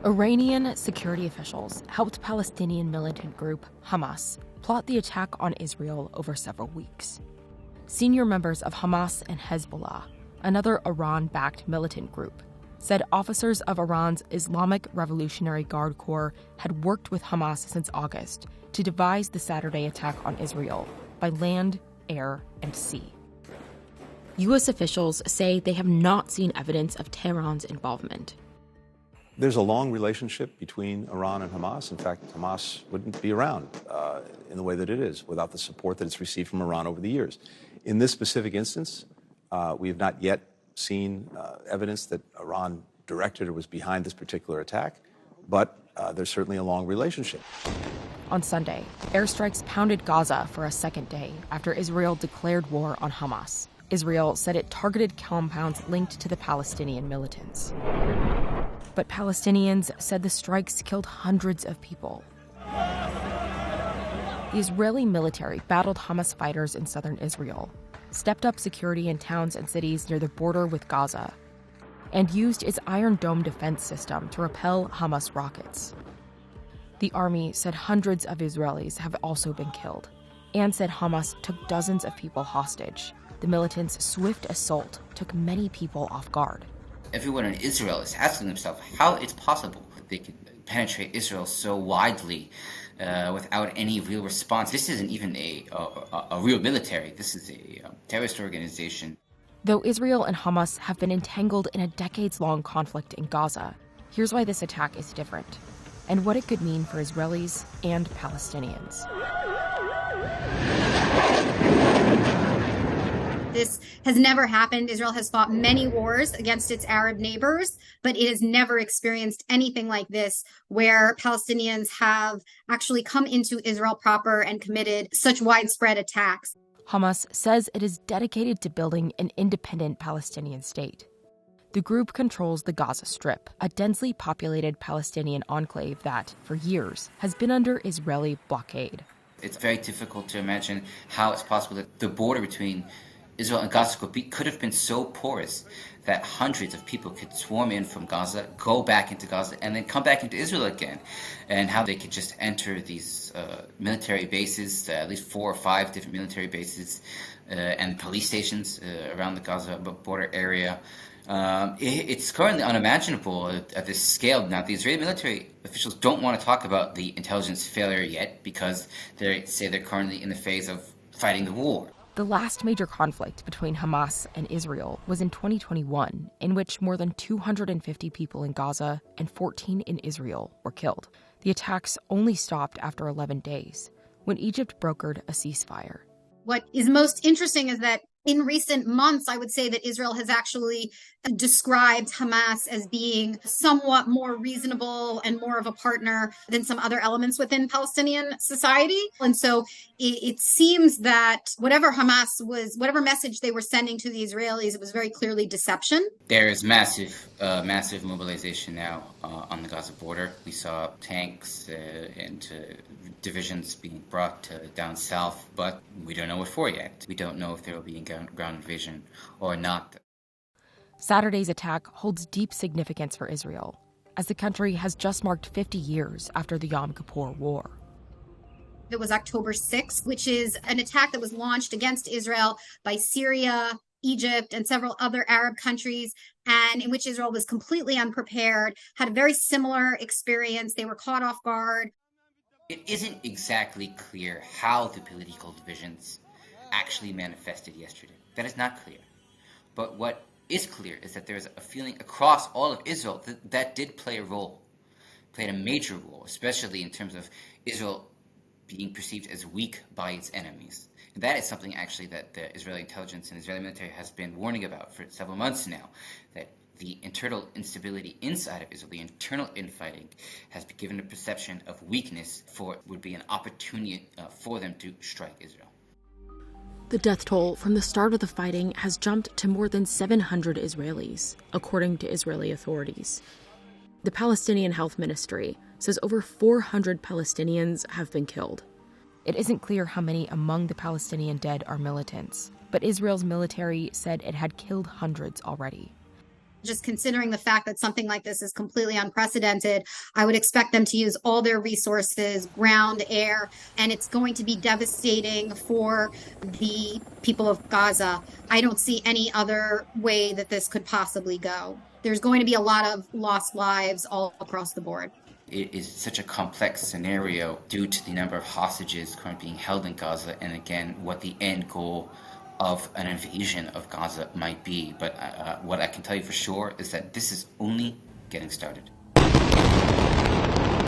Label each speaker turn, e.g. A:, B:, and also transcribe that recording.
A: Iranian security officials helped Palestinian militant group Hamas plot the attack on Israel over several weeks. Senior members of Hamas and Hezbollah, another Iran-backed militant group, said officers of Iran's Islamic Revolutionary Guard Corps had worked with Hamas since August to devise the Saturday attack on Israel by land, air, and sea. U.S. officials say they have not seen evidence of Tehran's involvement.
B: There's a long relationship between Iran and Hamas. In fact, Hamas wouldn't be around in the way that it is without the support that it's received from Iran over the years. In this specific instance, we have not yet seen evidence that Iran directed or was behind this particular attack, but there's certainly a long relationship.
A: On Sunday, airstrikes pounded Gaza for a second day after Israel declared war on Hamas. Israel said it targeted compounds linked to the Palestinian militants. But Palestinians said the strikes killed hundreds of people. The Israeli military battled Hamas fighters in southern Israel, stepped up security in towns and cities near the border with Gaza, and used its Iron Dome defense system to repel Hamas rockets. The army said hundreds of Israelis have also been killed, and said Hamas took dozens of people hostage. The militants' swift assault took many people off guard.
C: Everyone in Israel is asking themselves how it's possible they could penetrate Israel so widely without any real response. This isn't even a real military. This is a terrorist organization.
A: Though Israel and Hamas have been entangled in a decades-long conflict in Gaza, here's why this attack is different, and what it could mean for Israelis and Palestinians.
D: This has never happened. Israel has fought many wars against its Arab neighbors, but it has never experienced anything like this, where Palestinians have actually come into Israel proper and committed such widespread attacks.
A: Hamas says it is dedicated to building an independent Palestinian state. The group controls the Gaza Strip, a densely populated Palestinian enclave that, for years, has been under Israeli blockade.
C: It's very difficult to imagine how it's possible that the border between Israel and Gaza could have been so porous that hundreds of people could swarm in from Gaza, go back into Gaza, and then come back into Israel again. And how they could just enter these military bases, at least 4 or 5 different military bases and police stations around the Gaza border area. It's currently unimaginable at this scale. Now, the Israeli military officials don't want to talk about the intelligence failure yet because they say they're currently in the phase of fighting the war.
A: The last major conflict between Hamas and Israel was in 2021, in which more than 250 people in Gaza and 14 in Israel were killed. The attacks only stopped after 11 days, when Egypt brokered a ceasefire.
D: What is most interesting is that in recent months, I would say that Israel has actually described Hamas as being somewhat more reasonable and more of a partner than some other elements within Palestinian society. And so it seems that whatever message they were sending to the Israelis, it was very clearly deception.
C: There is massive mobilization now on the Gaza border. We saw tanks and divisions being brought down south, but we don't know what for yet. We don't know if there will be ground invasion or not.
A: Saturday's attack holds deep significance for Israel, as the country has just marked 50 years after the Yom Kippur War.
D: It was October 6th, which is an attack that was launched against Israel by Syria, Egypt, and several other Arab countries, and in which Israel was completely unprepared, had a very similar experience. They were caught off guard.
C: It isn't exactly clear how the political divisions actually manifested yesterday. That is not clear. But what is clear is that there's a feeling across all of Israel that did play played a major role, especially in terms of Israel being perceived as weak by its enemies. And that is something actually that the Israeli intelligence and Israeli military has been warning about for several months now, that the internal instability inside of Israel, the internal infighting, has been given a perception of weakness would be an opportunity for them to strike Israel.
A: The death toll from the start of the fighting has jumped to more than 700 Israelis, according to Israeli authorities. The Palestinian Health Ministry says over 400 Palestinians have been killed. It isn't clear how many among the Palestinian dead are militants, but Israel's military said it had killed hundreds already.
D: Just considering the fact that something like this is completely unprecedented, I would expect them to use all their resources, ground, air, and it's going to be devastating for the people of Gaza. I don't see any other way that this could possibly go. There's going to be a lot of lost lives all across the board.
C: It is such a complex scenario due to the number of hostages currently being held in Gaza, and again, what the end goal of an invasion of Gaza might be. But what I can tell you for sure is that this is only getting started.